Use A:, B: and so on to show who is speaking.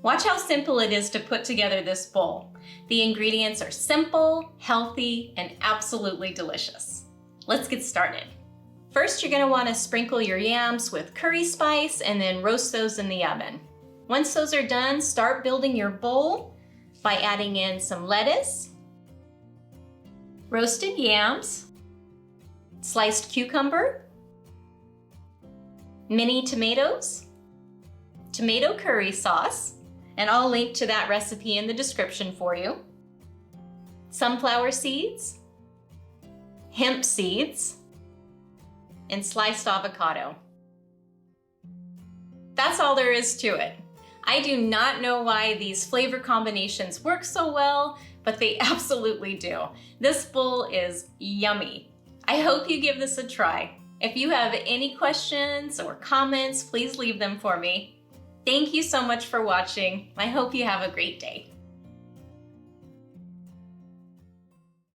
A: Watch how simple it is to put together this bowl. The ingredients are simple, healthy, and absolutely delicious. Let's get started. First, you're gonna wanna sprinkle your yams with curry spice and then roast those in the oven. Once those are done, start building your bowl by adding in some lettuce, roasted yams, sliced cucumber, mini tomatoes, tomato curry sauce, and I'll link to that recipe in the description for you, sunflower seeds, hemp seeds, and sliced avocado. That's all there is to it. I do not know why these flavor combinations work so well, but they absolutely do. This bowl is yummy. I hope you give this a try. If you have any questions or comments, please leave them for me. Thank you so much for watching. I hope you have a great day.